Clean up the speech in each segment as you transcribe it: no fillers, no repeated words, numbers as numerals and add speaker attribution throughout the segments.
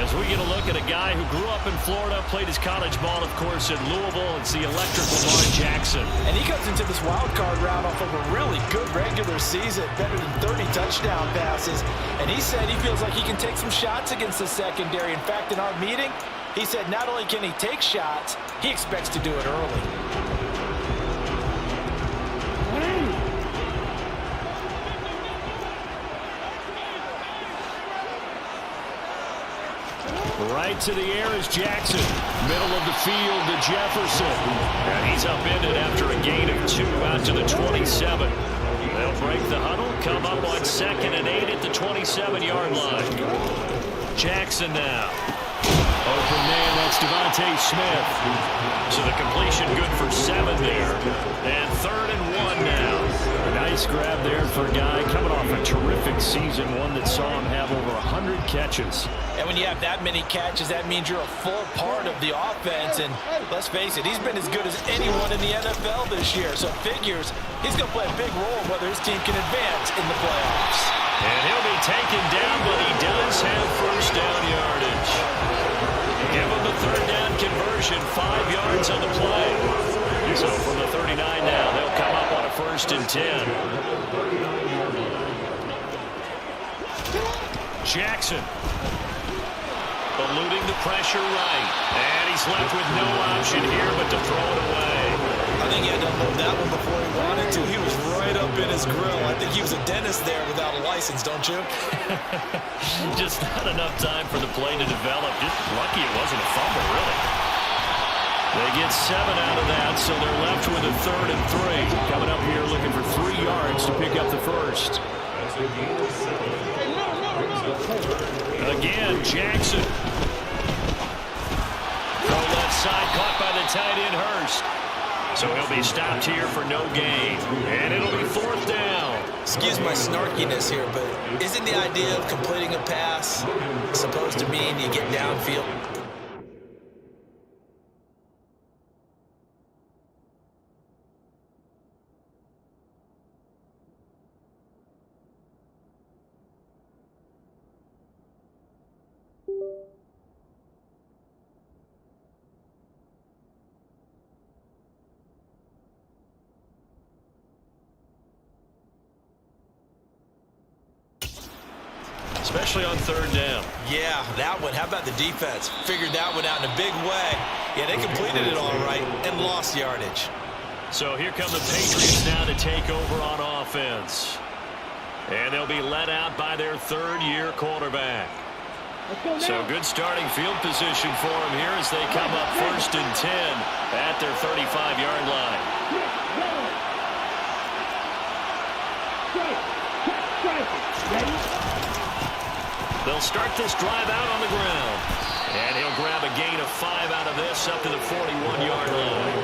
Speaker 1: As we get a look at a guy who grew up in Florida, played his college ball, of course, in Louisville. It's the electric Lamar Jackson.
Speaker 2: And he comes into this wild card round off of a really good regular season, better than 30 touchdown passes. And he said he feels like he can take some shots against the secondary. In fact, in our meeting, he said not only can he take shots, he expects to do it early.
Speaker 1: Right to the air is Jackson. Middle of the field to Jefferson. And he's upended after a gain of 2 out to the 27. They'll break the huddle, come up on 2nd and 8 at the 27-yard line. Jackson now. Open man, that's Devontae Smith. So the completion good for 7 there. And 3rd and 1 now. A nice grab there for a guy coming off a terrific season, one that saw him have over 100 catches.
Speaker 2: And when you have that many catches, that means you're a full part of the offense. And let's face it, he's been as good as anyone in the NFL this year. So figures he's going to play a big role whether his team can advance in the playoffs.
Speaker 1: And he'll be taken down, but he does have first down yardage. Give him the 3rd down conversion, 5 yards on the play. So from the 39 now, they'll come up on a 1st and 10. Jackson. Eluding the pressure right. And he's left with no option here but to throw it away.
Speaker 2: I think he had to unload that one before he wanted to. He was right up in his grill. I think he was a dentist there without a license, don't you?
Speaker 1: Just not enough time for the play to develop. Just lucky it wasn't a fumble, really. They get 7 out of that, so they're left with a 3rd and 3. Coming up here looking for 3 yards to pick up the first. Again, Jackson. Throw left side, caught by the tight end, Hurst. So he'll be stopped here for no gain. And it'll be 4th down.
Speaker 2: Excuse my snarkiness here, but isn't the idea of completing a pass supposed to mean you get downfield?
Speaker 1: Especially on 3rd down.
Speaker 2: Yeah, that one. How about the defense? Figured that one out in a big way. Yeah, they completed it all right and lost yardage.
Speaker 1: So here come the Patriots now to take over on offense. And they'll be led out by their 3rd-year quarterback. So good starting field position for them here as they come up 1st and 10 at their 35-yard line. They'll start this drive out on the ground. And he'll grab a gain of 5 out of this up to the 41-yard line.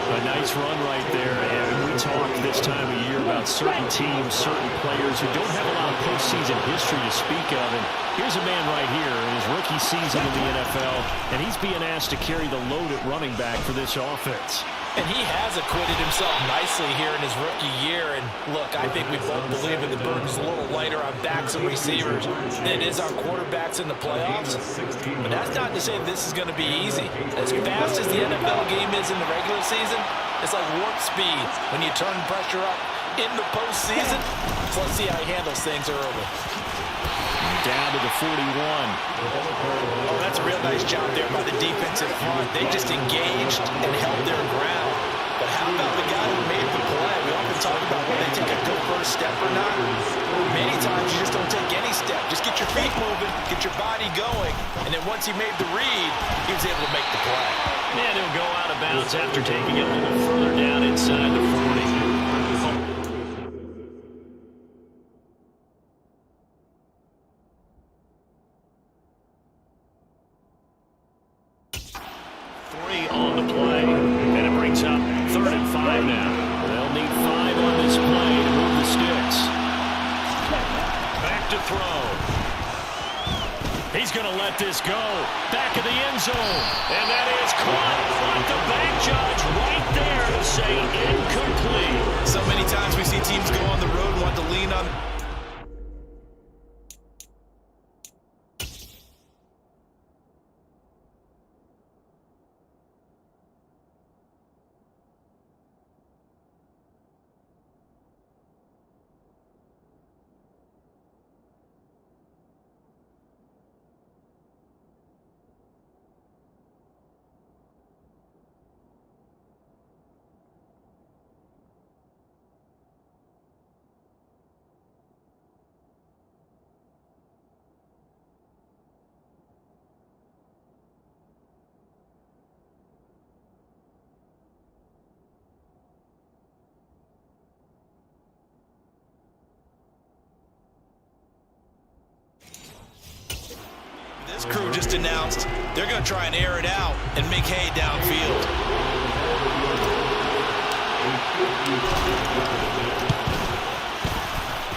Speaker 1: A nice run right there. And we talk this time of year about certain teams, certain players who don't have a lot of postseason history to speak of. And here's a man right here in his rookie season in the NFL, and he's being asked to carry the load at running back for this offense.
Speaker 2: And he has acquitted himself nicely here in his rookie year. And look, I think we both believe that the burden's a little lighter on backs and receivers than it is our quarterbacks in the playoffs. But that's not to say this is going to be easy. As fast as the NFL game is in the regular season, it's like warp speed when you turn pressure up in the postseason. So let's see how he handles things early.
Speaker 1: Down to the 41.
Speaker 2: Oh, that's a real nice job there by the defensive front. They just engaged and held their ground. But how about the guy who made the play? We often talk about whether they take a good first step or not. Many times you just don't take any step. Just get your feet moving, get your body going. And then once he made the read, he was able to make the play.
Speaker 1: And he'll go out of bounds after taking it a little further down inside the 40. On the play, and it brings up 3rd and 5 now. They'll need 5 on this play to move the sticks. Back to throw. He's going to let this go. Back of the end zone. And that is caught. But the back judge right there to say incomplete.
Speaker 2: So many times we see teams go on the road and want to lean on this crew just announced they're going to try and air it out and make hay downfield.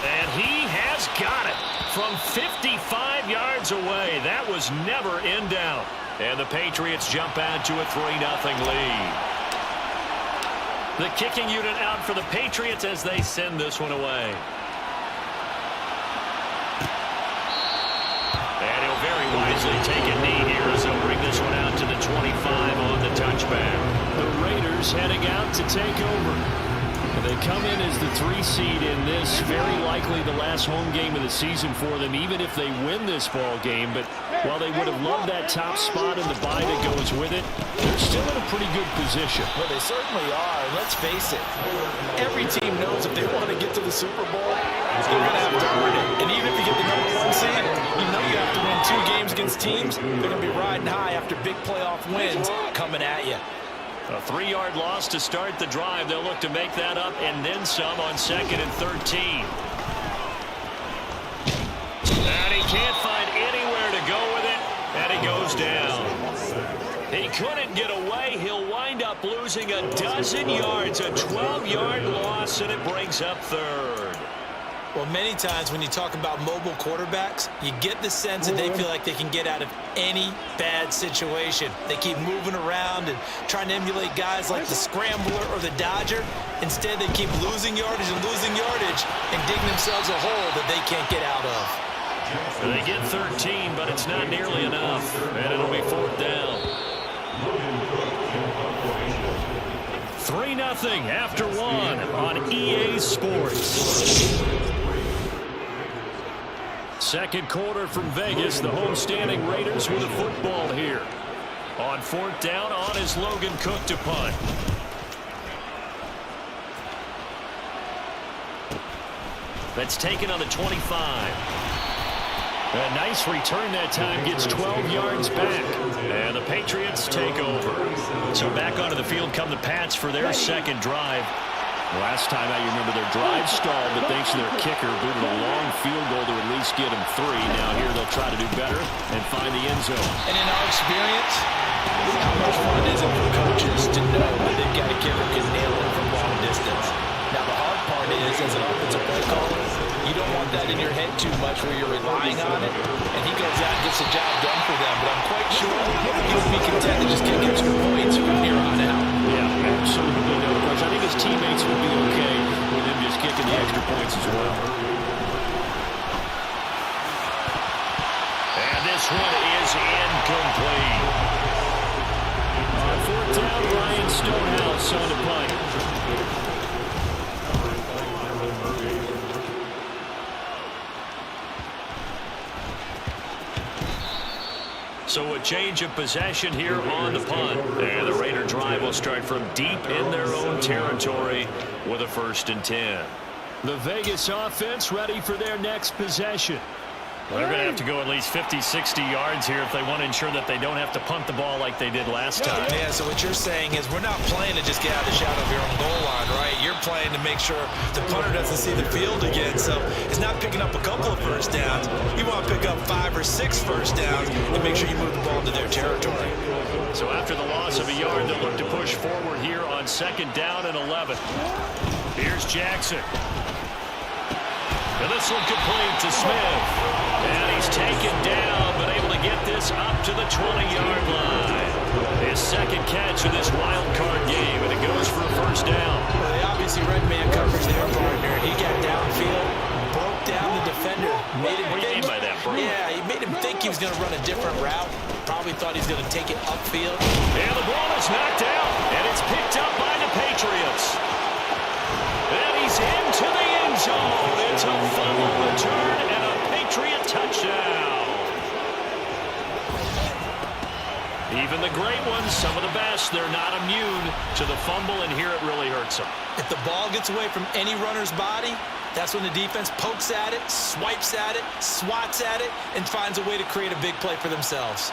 Speaker 1: And he has got it from 55 yards away. That was never in doubt. And the Patriots jump out to a 3-0 lead. The kicking unit out for the Patriots as they send this one away. And he'll very wisely take a knee here as they'll bring this one out to the 25 on the touchback. The Raiders heading out to take over. They come in as the 3 seed in this, very likely the last home game of the season for them, even if they win this ball game. But while they would have loved that top spot and the bye that goes with it, they're still in a pretty good position.
Speaker 2: Well, they certainly are. And let's face it, every team knows if they want to get to the Super Bowl, they're going to have to earn it. And even if you get the #1 seed, you know you have to win 2 games against teams. They're going to be riding high after big playoff wins coming at you.
Speaker 1: A 3-yard loss to start the drive. They'll look to make that up and then some on 2nd and 13. And he can't find anywhere to go with it, and he goes down. He couldn't get away. He'll wind up losing a dozen yards, a 12-yard loss, and it brings up 3rd.
Speaker 2: Well, many times when you talk about mobile quarterbacks, you get the sense that they feel like they can get out of any bad situation. They keep moving around and trying to emulate guys like the Scrambler or the Dodger. Instead, they keep losing yardage and digging themselves a hole that they can't get out of.
Speaker 1: They get 13, but it's not nearly enough, and it'll be 4th down. 3-0 after 1 on EA Sports. Second quarter from Vegas. The homestanding Raiders with a football here. On 4th down, on is Logan Cook to punt. That's taken on the 25. A nice return that time, gets 12 yards back. And the Patriots take over. So back onto the field come the Pats for their second drive. Last time out, you remember their drive stalled, but thanks to their kicker, booted a long field goal to at least get them 3. Now here they'll try to do better and find the end zone.
Speaker 2: And in our experience, how much fun is it for coaches to know that they've got a kicker who can nail it from long distance? Now the hard part is, as an offensive play caller, you don't want that in your head too much where you're relying on it, and he goes out and gets the job done for them. But I'm quite sure he would be content to just kick extra points from here on out.
Speaker 1: Yeah, absolutely no question. I think his teammates would be okay with him just kicking the extra points as well. And this one is incomplete. On 4th down, Ryan Stonehouse on the punt. So a change of possession here on the punt. And the Raider drive will start from deep in their own territory with a 1st and 10. The Vegas offense ready for their next possession. Well, they're going to have to go at least 50, 60 yards here if they want to ensure that they don't have to punt the ball like they did last time.
Speaker 2: Yeah, so what you're saying is we're not playing to just get out of the shadow of your own goal line, right? You're playing to make sure the punter doesn't see the field again. So it's not picking up a couple of first downs. You want to pick up 5 or 6 first downs and make sure you move the ball into their territory.
Speaker 1: So after the loss of a yard, they'll look to push forward here on 2nd down and 11. Here's Jackson. And this one complete to Smith. And he's taken down, but able to get this up to the 20-yard line. His second catch of this wild card game, and it goes for a 1st down.
Speaker 2: Well, they obviously red man coverage their partner. He got downfield, broke down the defender.
Speaker 1: What do you mean by that, bro?
Speaker 2: Yeah, he made him think he was going to run a different route. Probably thought he was going to take it upfield.
Speaker 1: And the ball is knocked out, and it's picked up by the Patriots. And he's into the end zone. It's a fumble return and a Patriot touchdown. Even the great ones, some of the best, they're not immune to the fumble, and here it really hurts them.
Speaker 2: If the ball gets away from any runner's body, that's when the defense pokes at it, swipes at it, swats at it, and finds a way to create a big play for themselves.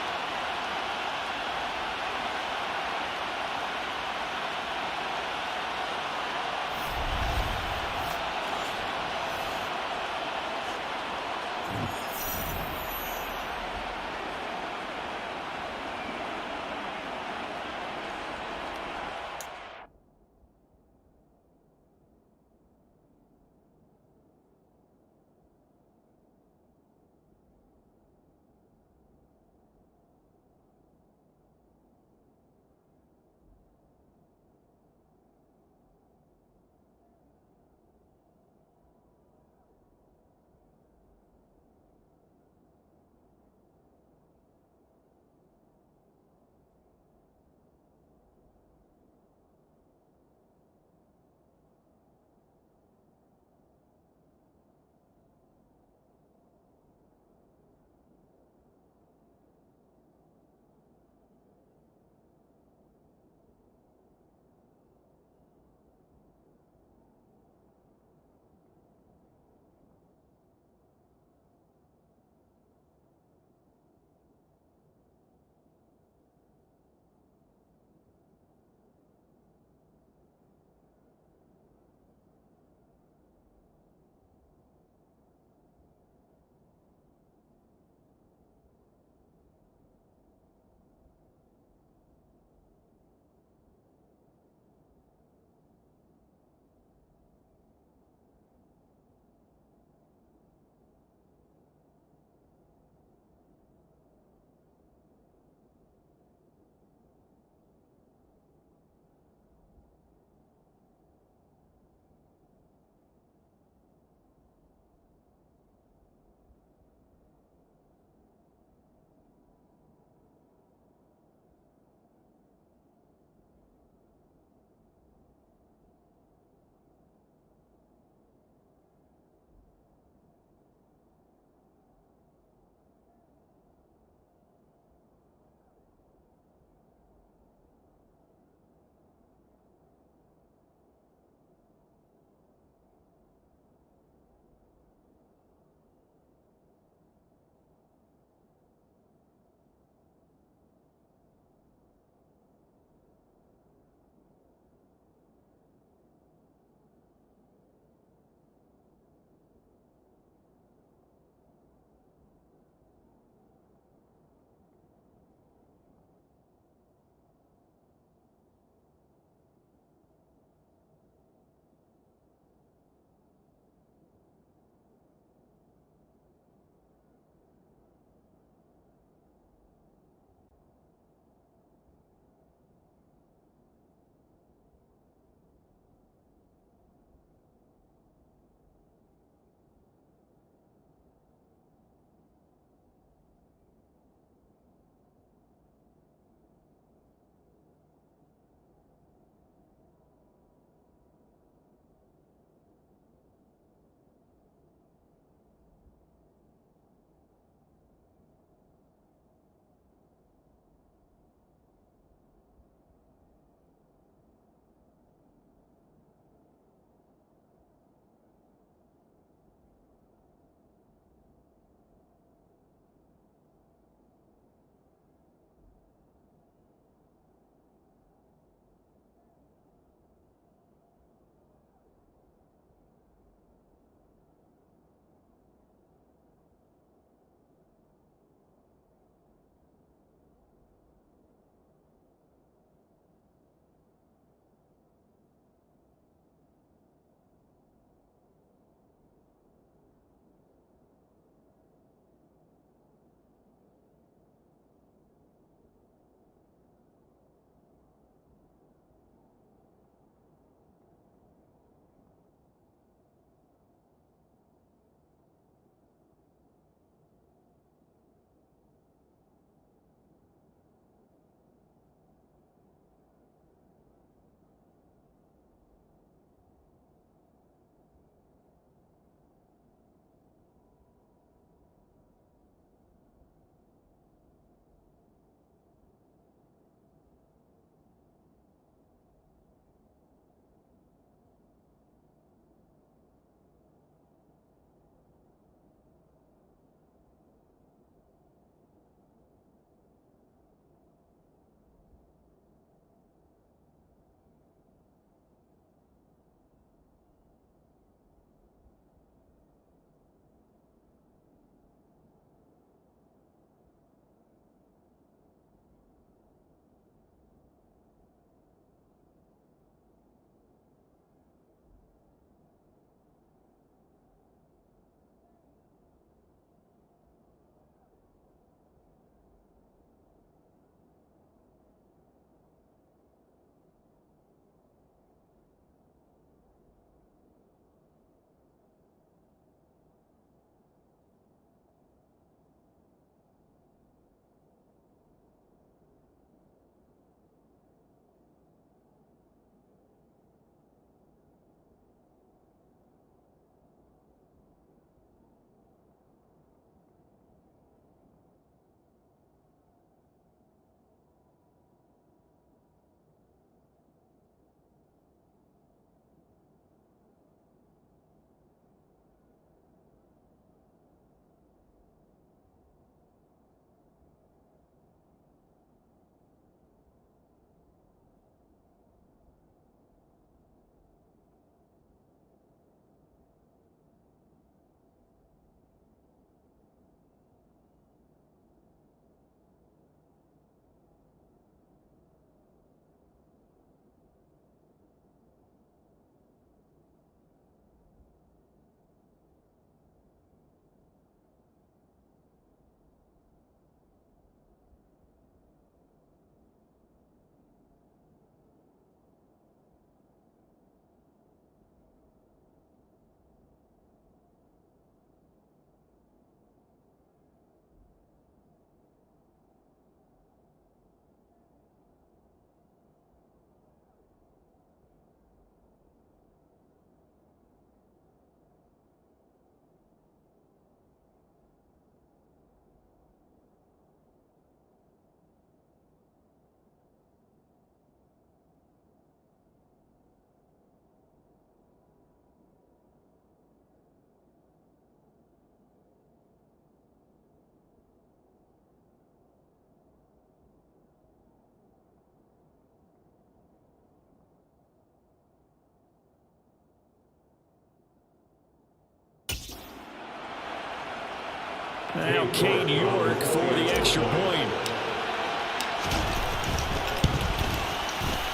Speaker 1: Now Kane York for the extra point.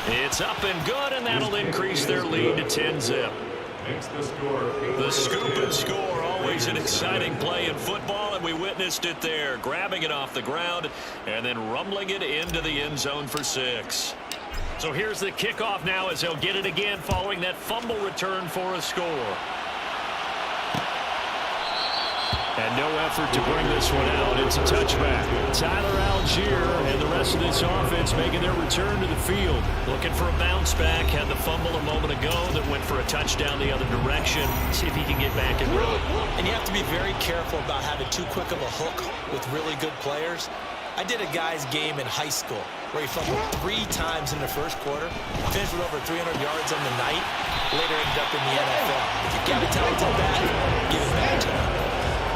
Speaker 1: It's up and good, and that'll increase their lead to 10-zip. The scoop and score, always an exciting play in football, and we witnessed it there, grabbing it off the ground and then rumbling it into the end zone for 6. So here's the kickoff now as they'll get it again following that fumble return for a score. And no effort to bring this one out. It's a touchback. Tyler Algier and the rest of this offense making their return to the field. Looking for a bounce back. Had the fumble a moment ago that went for a touchdown the other direction. See if he can get back in rhythm.
Speaker 2: And you have to be very careful about having too quick of a hook with really good players. I did a guy's game in high school where he fumbled 3 times in the first quarter, finished with over 300 yards on the night, later ended up in the NFL. If you got a talented back, give it back to him.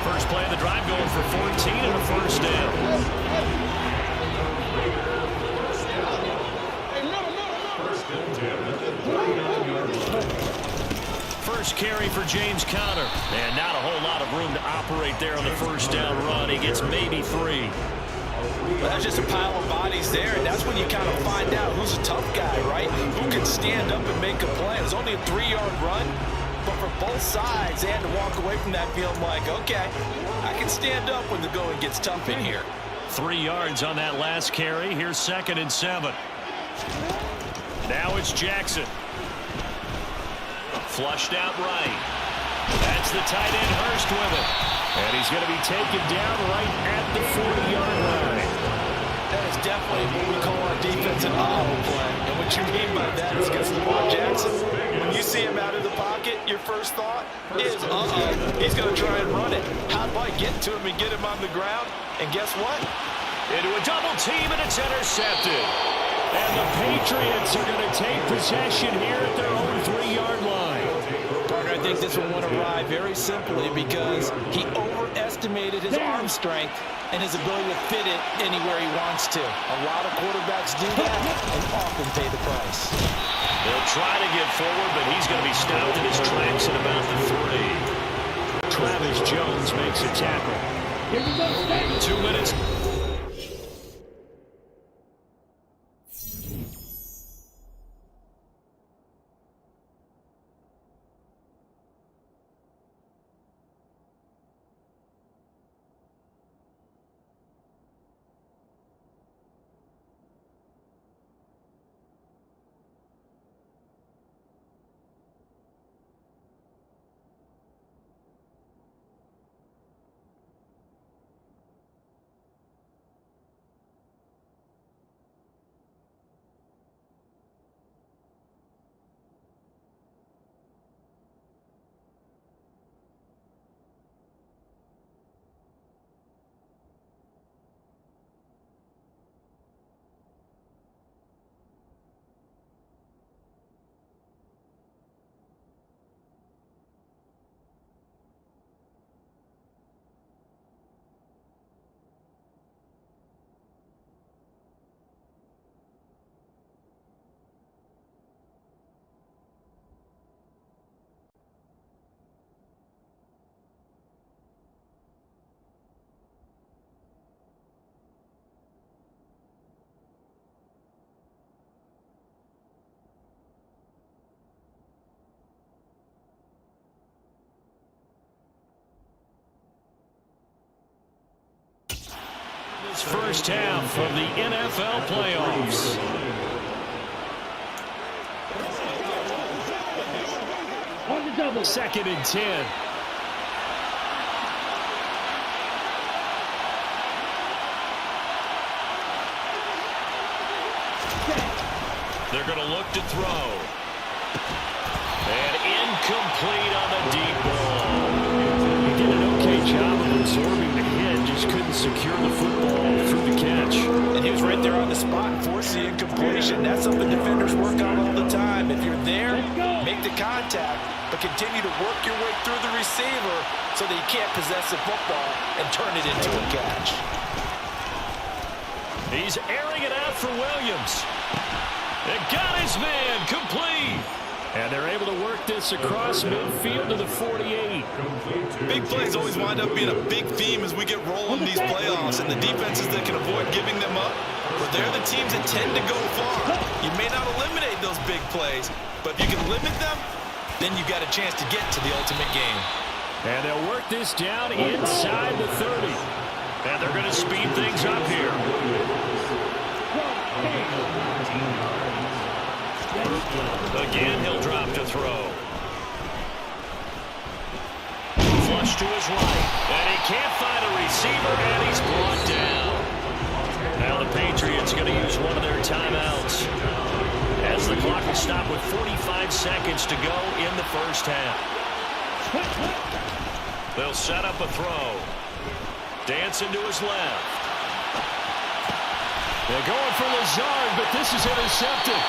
Speaker 1: First play of the drive going for 14 and a first down. First carry for James Conner. And not a whole lot of room to operate there on the first down run. He gets maybe 3.
Speaker 2: Well, that's just a pile of bodies there, and that's when you kind of find out who's a tough guy, right? Who can stand up and make a play. It was only a 3-yard run. But for both sides, they had to walk away from that feeling like, okay, I can stand up when the going gets tough in here.
Speaker 1: 3 yards on that last carry. Here's 2nd and 7. Now it's Jackson. Flushed out right. That's the tight end Hurst with it. And he's going to be taken down right at the 40-yard line.
Speaker 2: That is definitely what we call our defense an auto play. And what you mean by that is because Lamar Jackson, when you see him out of the pocket, your first thought is, he's going to try and run it. How do I get to him and get him on the ground? And guess what?
Speaker 1: Into a double team, and it's intercepted. And the Patriots are going to take possession here at their own 3-yard line.
Speaker 2: Parker, I think this one went awry very simply because he overestimated his arm strength and his ability to fit it anywhere he wants to. A lot of quarterbacks do that and often pay the price.
Speaker 1: They'll try to get forward, but he's going to be stopped in his tracks at about the 3. Travis Jones makes a tackle. 2 minutes. First half of the NFL playoffs. Second and 10. They're going to look to throw. And incomplete on the deep ball. He did an okay job of absorbing the hit, just couldn't secure the football through the catch.
Speaker 2: And he was right there on the spot, forced the incompletion. That's something defenders work on all the time. If you're there, make the contact, but continue to work your way through the receiver so that you can't possess the football and turn it into a catch.
Speaker 1: He's airing it out for Williams. It got his man complete. And they're able to work this across midfield to the 48.
Speaker 3: Big plays always wind up being a big theme as we get rolling these playoffs, and the defenses that can avoid giving them up, but they're the teams that tend to go far. You may not eliminate those big plays, but if you can limit them, then you've got a chance to get to the ultimate game.
Speaker 1: And they'll work this down inside the 30. And they're going to speed things up here. Again, he'll drop to throw. Flush to his right. And he can't find a receiver, and he's brought down. Now the Patriots going to use one of their timeouts, as the clock will stop with 45 seconds to go in the first half. They'll set up a throw. Dancing to his left. They're going for Lazard, but this is intercepted.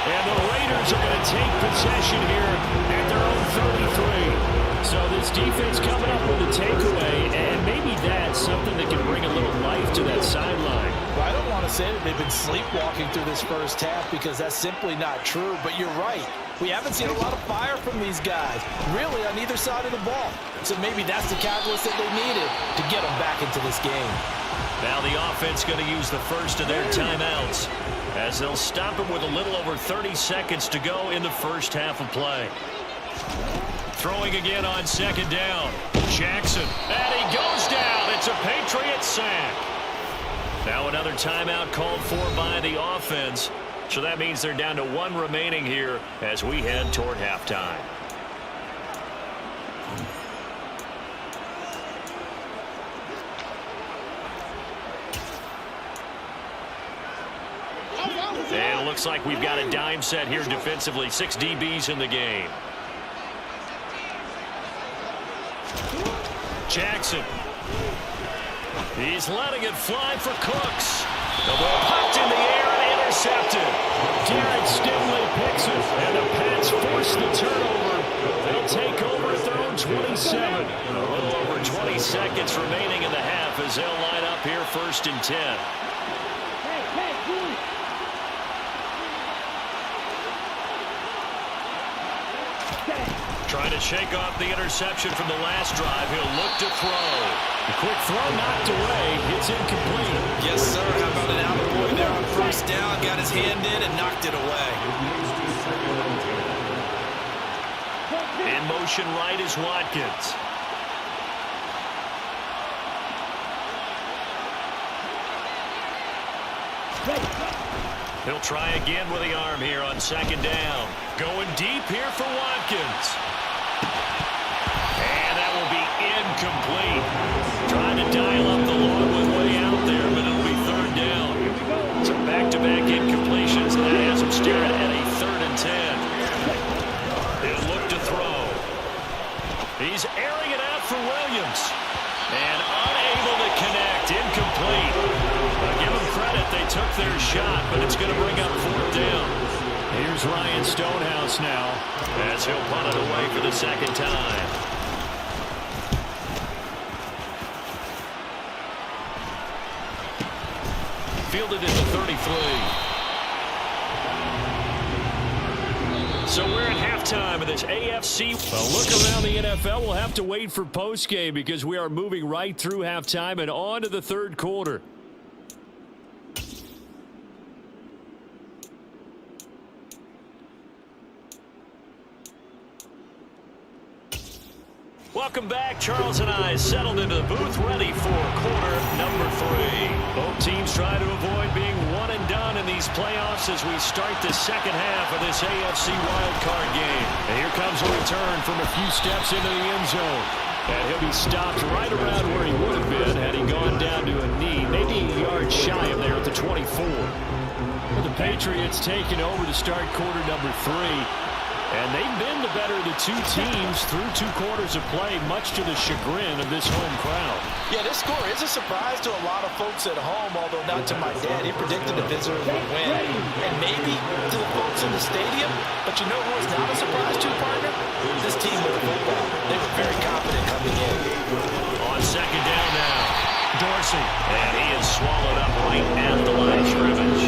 Speaker 1: And the Raiders are going to take possession here at their own 33. So this defense coming up with a takeaway, and maybe that's something that can bring a little life to that sideline.
Speaker 2: Well, I don't want to say that they've been sleepwalking through this first half, because that's simply not true, but you're right. We haven't seen a lot of fire from these guys, really, on either side of the ball. So maybe that's the catalyst that they needed to get them back into this game.
Speaker 1: Now the offense going to use the first of their timeouts, as they'll stop him with a little over 30 seconds to go in the first half of play. Throwing again on second down. Jackson, and he goes down. It's a Patriot sack. Now another timeout called for by the offense. So that means they're down to one remaining here as we head toward halftime. And it looks like we've got a dime set here defensively. 6 DBs in the game. Jackson. He's letting it fly for Cooks. The ball popped in the air and intercepted. Garrett Stingley picks it, and the Pats force the turnover. They'll take over at their own 27. A little over 20 seconds remaining in the half as they'll line up here first and 10. Trying to shake off the interception from the last drive. He'll look to throw. The quick throw knocked away. It's incomplete.
Speaker 3: Yes, sir. How about an out-of-boy there on first down? Got his hand in and knocked it away.
Speaker 1: In motion right is Watkins. He'll try again with the arm here on second down. Going deep here for Watkins. And that will be incomplete. Trying to dial up the long one way out there, but it'll be third down. So back-to-back incompletions, and that has him staring at a 3rd and 10. He'll look to throw. He's airing it out for Williams. And unable to connect. Incomplete. Give them credit. They took their shot, but it's going to bring up 4th down. Here's Ryan Stonehouse now, as he'll punt it away for the second time. Fielded at the 33. So we're at halftime of this AFC. A look around the NFL. We'll have to wait for postgame because we are moving right through halftime and on to the third quarter. Welcome back. Charles and I settled into the booth, ready for quarter number 3. Both teams try to avoid being one and done in these playoffs as we start the second half of this AFC wildcard game. And here comes a return from a few steps into the end zone. And he'll be stopped right around where he would have been had he gone down to a knee, maybe a yard shy of there at the 24. But the Patriots taking over to start quarter number 3. And they've been the better of the two teams through 2 quarters of play, much to the chagrin of this home crowd.
Speaker 2: Yeah, this score is a surprise to a lot of folks at home, although not to my dad. He predicted the visitors would win. And maybe to the folks in the stadium. But you know who was not a surprise to, partner? This team with the football. They were very confident coming in.
Speaker 1: On second down now, Dorsey. And he is swallowed up right at the line of scrimmage.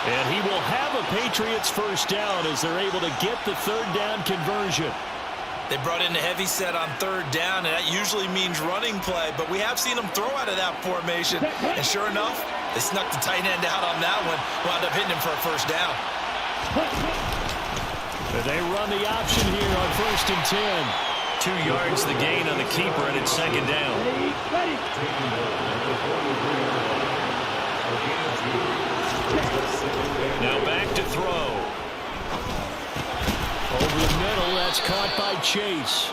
Speaker 1: And he will have a Patriots first down as they're able to get the third down conversion.
Speaker 3: They brought in a heavy set on third down, and that usually means running play, but we have seen them throw out of that formation. And sure enough, they snuck the tight end out on that one, wound up hitting him for a first down.
Speaker 1: They run the option here on 1st and 10. 2 yards the gain on the keeper, and it's second down. Now back to throw. Over the middle, that's caught by Chase.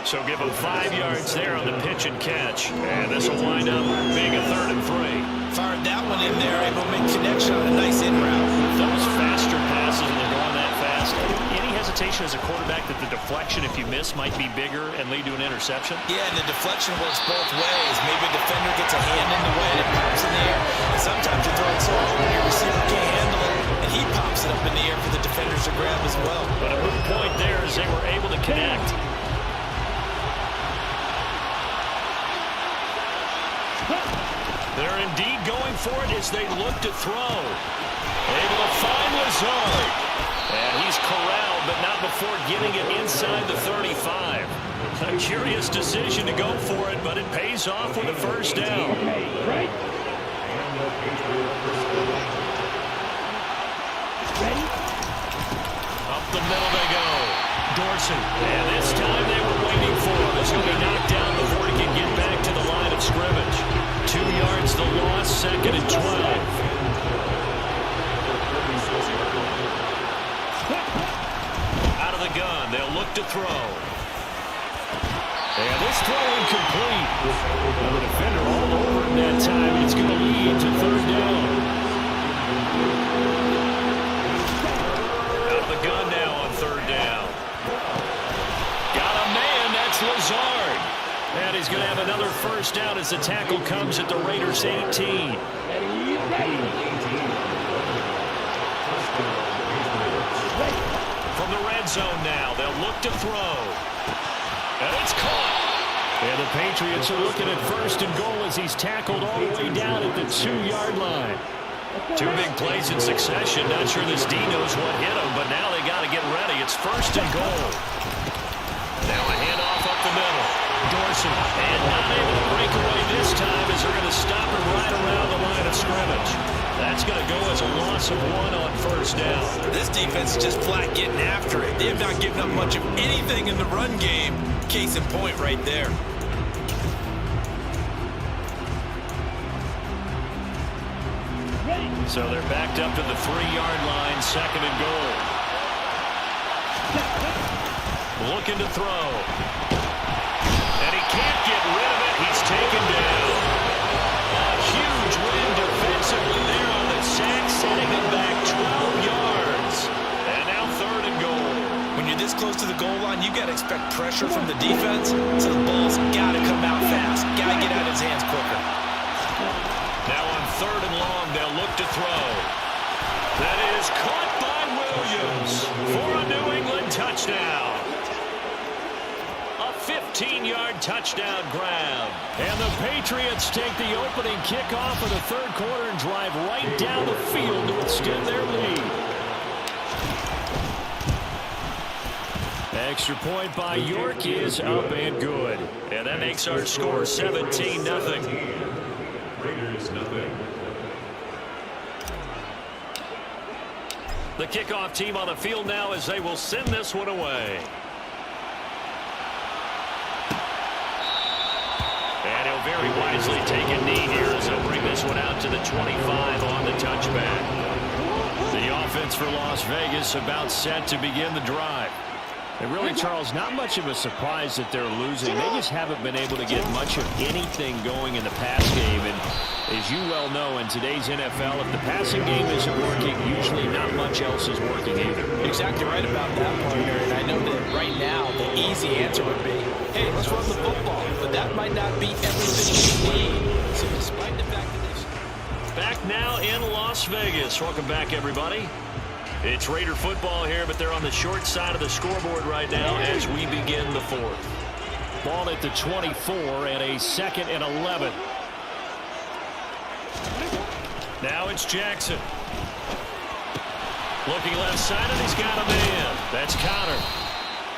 Speaker 1: So give him 5 yards there on the pitch and catch. And this will wind up being a 3rd and 3.
Speaker 3: Fired that one in there, able to make connection on a nice in route.
Speaker 1: Those faster passes when they're going that fast. Any hesitation as a quarterback that the deflection, if you miss, might be bigger and lead to an interception?
Speaker 3: Yeah, and the deflection works both ways. Maybe a defender gets a hand in the way and it pops in the air. And sometimes you throw it so hard your receiver can't handle it, and he pops it up in the air for the defenders to grab as well.
Speaker 1: But a good point there is they were able to connect. They're indeed going for it as they look to throw. Able to find Lazard. And he's corralled, but not before getting it inside the 35. A curious decision to go for it, but it pays off with a first down. Up the middle they go. Dorsey. And this time they were waiting for him. He's going to be knocked down before he can get back to the line of scrimmage. 2 yards the loss, 2nd and 12. Out of the gun, they'll look to throw. And this throw incomplete. Now the defender all over him that time, and it's going to lead to 3rd down. Out of the gun now on 3rd down. Got a man, that's Lazard. And he's going to have another first down as the tackle comes at the Raiders' 18. From the red zone now, they'll look to throw. And it's caught. And the Patriots are looking at 1st and goal as he's tackled all the way down at the 2-yard line. 2 big plays in succession. Not sure this D knows what hit him, but now they got to get ready. It's 1st and goal. Now a handoff up the middle. Dorsey, and not able to break away this time as they're going to stop him right around the line of scrimmage. That's going to go as a loss of 1 on 1st down.
Speaker 3: This defense is just flat getting after it. They have not given up much of anything in the run game. Case in point right there.
Speaker 1: So they're backed up to the 3-yard line, 2nd and goal. Looking to throw. And he can't get rid of it. He's taken down. A huge win defensively there on the sack, setting him back 12 yards. And now 3rd and goal.
Speaker 3: When you're this close to the goal line, you got to expect pressure from the defense. So the ball's got to come out fast. Got to get out of his hands quicker.
Speaker 1: Now on 3rd and long, they'll look to throw. That is caught by Williams for a New England touchdown. A 15-yard touchdown grab. And the Patriots take the opening kickoff of the 3rd quarter and drive right down the field to extend their lead. Extra point by York is up and good. And that makes our score 17-0.
Speaker 4: Raiders, nothing.
Speaker 1: The kickoff team on the field now as they will send this one away. And he'll very wisely take a knee here as they'll bring this one out to the 25 on the touchback. The offense for Las Vegas about set to begin the drive. And really, Charles, not much of a surprise that they're losing. They just haven't been able to get much of anything going in the pass game. And as you well know, in today's NFL, if the passing game isn't working, usually not much else is working either.
Speaker 2: Exactly right about that, partner. And I know that right now the easy answer would be, hey, let's run the football. But that might not be everything we need. So despite the fact that they...
Speaker 1: Back now in Las Vegas. Welcome back, everybody. It's Raider football here, but they're on the short side of the scoreboard right now as we begin the 4th. Ball at the 24 and a 2nd and 11. Now it's Jackson. Looking left side, and he's got a man. That's Connor.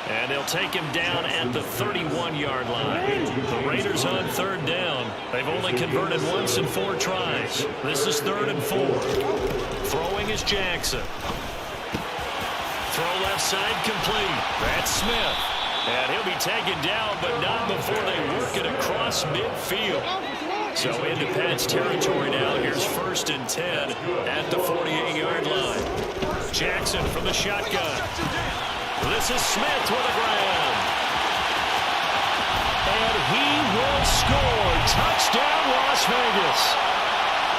Speaker 1: And they'll take him down at the 31-yard line. The Raiders on third down. They've only converted once in 4 tries. This is 3rd and 4. Throwing is Jackson. Throw left side complete. That's Smith. And he'll be taken down, but not before they work it across midfield. So into Pat's territory now. Here's 1st and 10 at the 48-yard line. Jackson from the shotgun. This is Smith with a grab. And he will score. Touchdown, Las Vegas.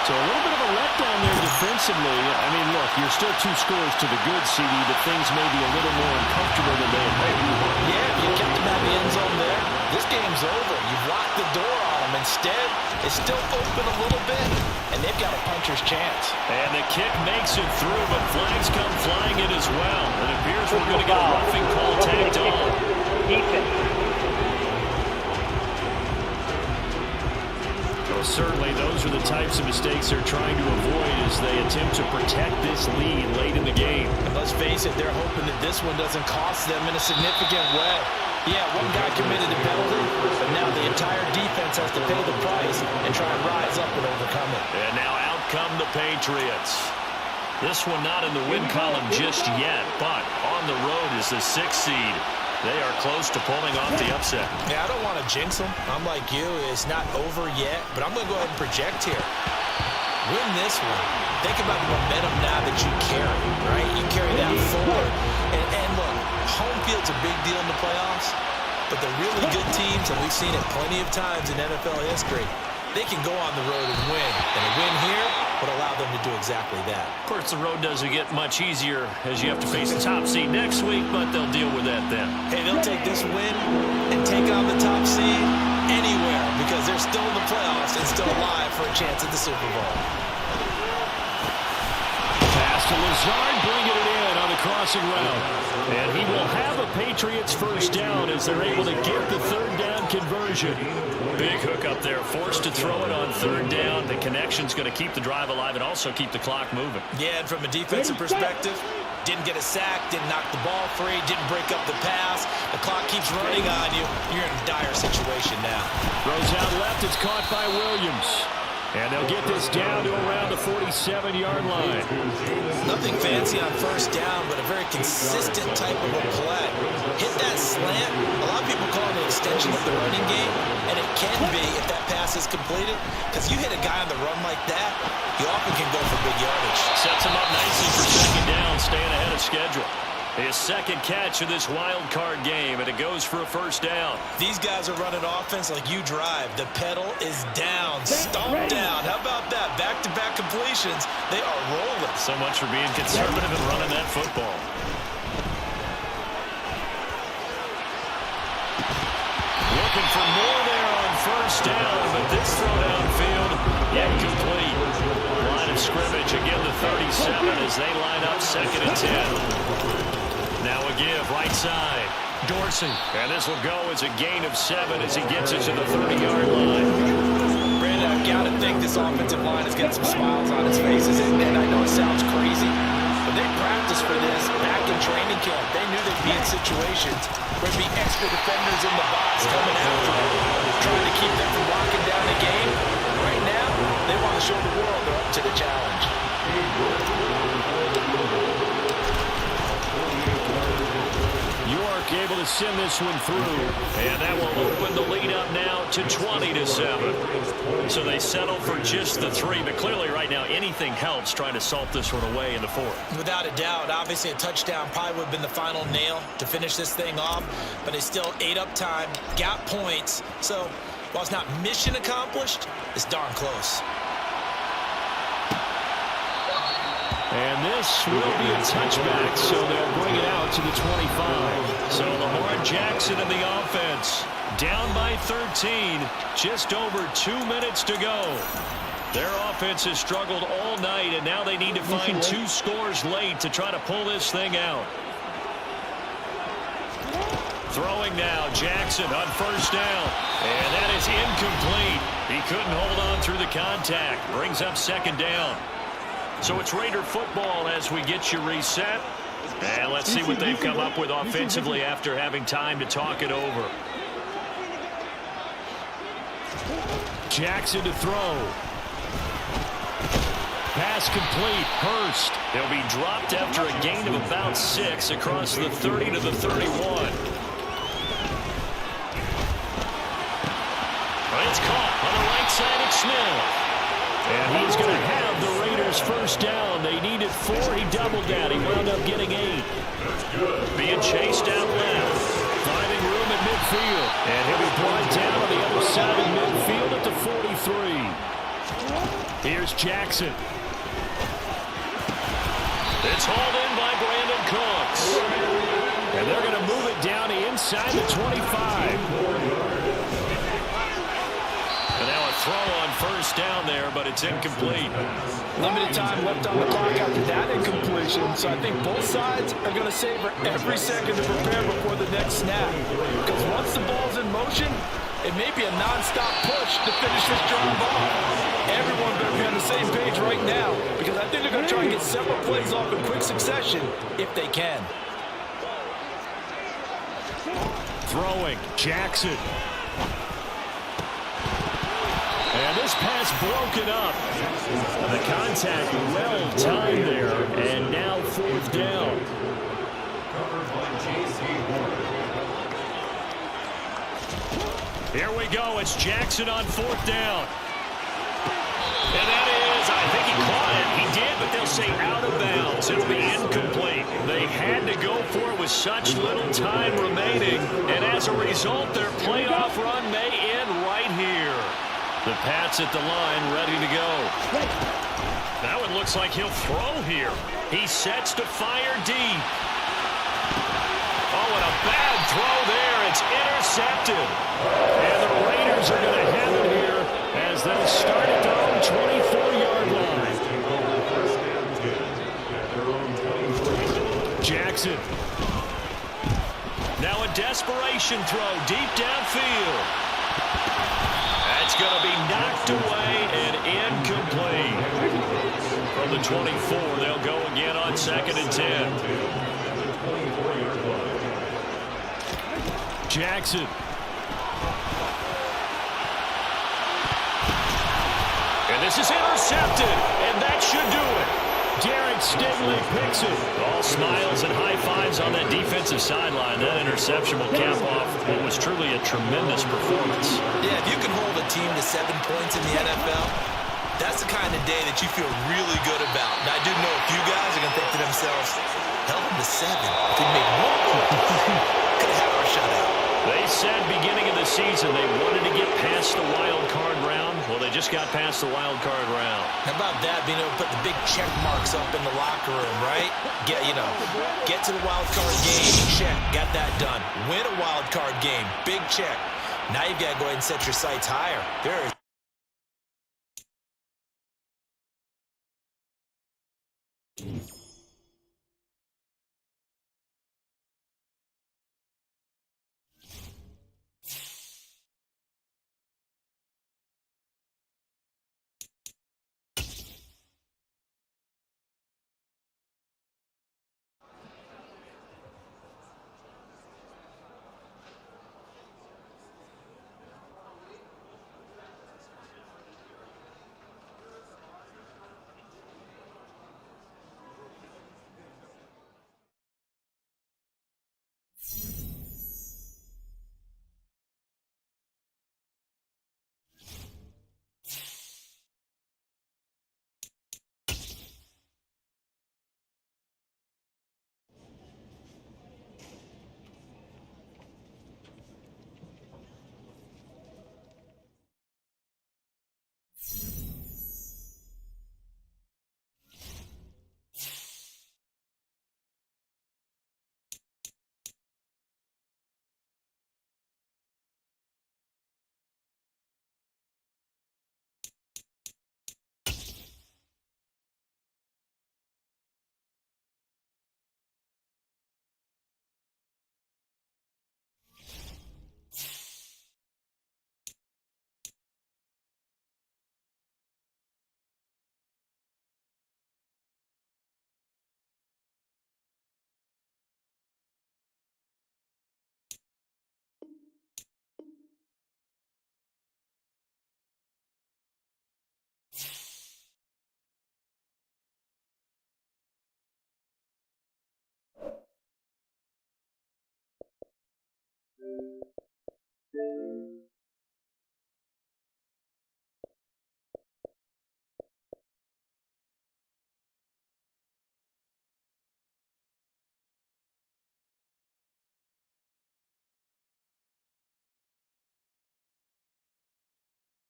Speaker 1: So a little bit of a letdown there defensively. I mean, look, you're still 2 scores to the good, CD, but things may be a little more uncomfortable than they had hoped.
Speaker 2: Yeah, you kept him out of the end zone there. This game's over. You've locked the door on him. Instead, it's still open a little bit, and they've got a puncher's chance.
Speaker 1: And the kick makes it through, but flags come flying in as well. It appears we're going to get a roughing call tagged on. Well, certainly those are the types of mistakes they're trying to avoid as they attempt to protect this lead late in the game.
Speaker 2: And let's face it, they're hoping that this one doesn't cost them in a significant way. Yeah, one guy committed a penalty, but now the entire defense has to pay the price and try and rise up and overcome it.
Speaker 1: And now out come the Patriots. This one not in the win column just yet, but on the road is the 6th seed. They are close to pulling off the upset.
Speaker 2: Yeah, I don't want to jinx them. I'm like you. It's not over yet, but I'm going to go ahead and project here. Win this one. Think about the momentum now that you carry, right? You carry that forward. And look, home field's a big deal in the playoffs, but the really good teams, and we've seen it plenty of times in NFL history, they can go on the road and win. And a win here would allow them to do exactly that.
Speaker 1: Of course, the road doesn't get much easier as you have to face the top seed next week, but they'll deal with that then.
Speaker 2: Hey, they'll take this win and take on the top seed anywhere because they're still in the playoffs and still alive for a chance at the Super Bowl.
Speaker 1: Pass to Lazard, bringing it in on the crossing route. And he will have a Patriots first down as they're able to get the 3rd down conversion. Big hook up there, forced to throw it on 3rd down. The connection's going to keep the drive alive and also keep the clock moving.
Speaker 2: Yeah, and from a defensive perspective, didn't get a sack, didn't knock the ball free, didn't break up the pass. The clock keeps running on you. You're in a dire situation now.
Speaker 1: Throws out left, it's caught by Williams. And they'll get this down to around the 47-yard line.
Speaker 2: Nothing fancy on first down, but a very consistent type of a play. Hit that slant. A lot of people call it an extension of the running game, and it can be if that pass is completed, because you hit a guy on the run like that, you often can go for big yardage.
Speaker 1: Sets him up nicely for 2nd down, staying ahead of schedule. His 2nd catch of this wild card game, and it goes for a first down.
Speaker 2: These guys are running offense like you drive. The pedal is down, stomped down. How about that? Back-to-back completions. They are rolling.
Speaker 1: So much for being conservative and running that football. Looking for more there on first down, but this throw downfield, incomplete. Line of scrimmage, again the 37 as they line up 2nd and 10. Now a give, right side. Dorsey. And this will go as a gain of 7 as he gets it to the 30-yard line.
Speaker 2: Brandon, I've got to think this offensive line has got some smiles on its faces. And I know it sounds crazy, but they practiced for this back in training camp. They knew they'd be in situations where there'd be extra defenders in the box coming after them, trying to keep them from locking down the game. Right now, they want to show the world they're up to the challenge.
Speaker 1: Able to send this one through, and that will open the lead up now to 20-7. So they settle for just the 3, but clearly right now anything helps trying to salt this one away in the 4th.
Speaker 2: Without a doubt, obviously a touchdown probably would have been the final nail to finish this thing off, but they still ate up time, got points. So while it's not mission accomplished, it's darn close.
Speaker 1: And this will be a touchback, so they'll bring it out to the 25. So Lamar Jackson in the offense, down by 13, just over 2 minutes to go. Their offense has struggled all night, and now they need to find 2 scores late to try to pull this thing out. Throwing now, Jackson on first down, and that is incomplete. He couldn't hold on through the contact. Brings up 2nd down. So it's Raider football as we get you reset. And let's see what they've come up with offensively after having time to talk it over. Jackson to throw. Pass complete. Hurst. He'll be dropped after a gain of about 6 across the 30 to the 31. It's caught on the right side of Smith. And he's going to have the Raiders first down. They needed 4. He doubled that. He wound up getting 8. Being chased out left. Finding room at midfield. And he'll be brought down on the other side of midfield at the 43. Here's Jackson. It's hauled in by Brandon Cooks. And they're going to move it down inside the 25. And now a throw on first down there, but it's incomplete.
Speaker 2: Limited time left on the clock after that incompletion, so I think both sides are going to savor every second to prepare before the next snap. Because once the ball's in motion, it may be a non-stop push to finish this drive off. Everyone better be on the same page right now, because I think they're going to try and get several plays off in quick succession if they can.
Speaker 1: Throwing, Jackson. And this pass broken up. The contact well timed there, and now 4th down. Here we go. It's Jackson on 4th down. And that is, I think he caught it. He did, but they'll say out of bounds. It'll be incomplete. They had to go for it with such little time remaining, and as a result, their playoff run may end right here. The Pats at the line, ready to go. That one looks like he'll throw here. He sets to fire deep. Oh, and a bad throw there. It's intercepted. And the Raiders are going to have it here as they'll start at their own 24-yard line. Jackson. Now a desperation throw deep downfield. That's going to be knocked away and incomplete. From the 24, they'll go again on 2nd and 10. Jackson. And this is intercepted, and that should do it. Derek Stingley picks it. All smiles and high fives on that defensive sideline. That interception will cap off what was truly a tremendous performance.
Speaker 2: Yeah, if you can hold a team to 7 points in the NFL, that's the kind of day that you feel really good about. Now, I do know a few guys are going to think to themselves, held them to 7. If we make 1 point, could have had our shutout.
Speaker 1: They said beginning of the season they wanted to get past the wild card round. Well, they just got past the wild card round.
Speaker 2: How about that, being able to put the big check marks up in the locker room, right? Get to the wild card game, check, got that done. Win a wild card game, big check. Now you've got to go ahead and set your sights higher. There is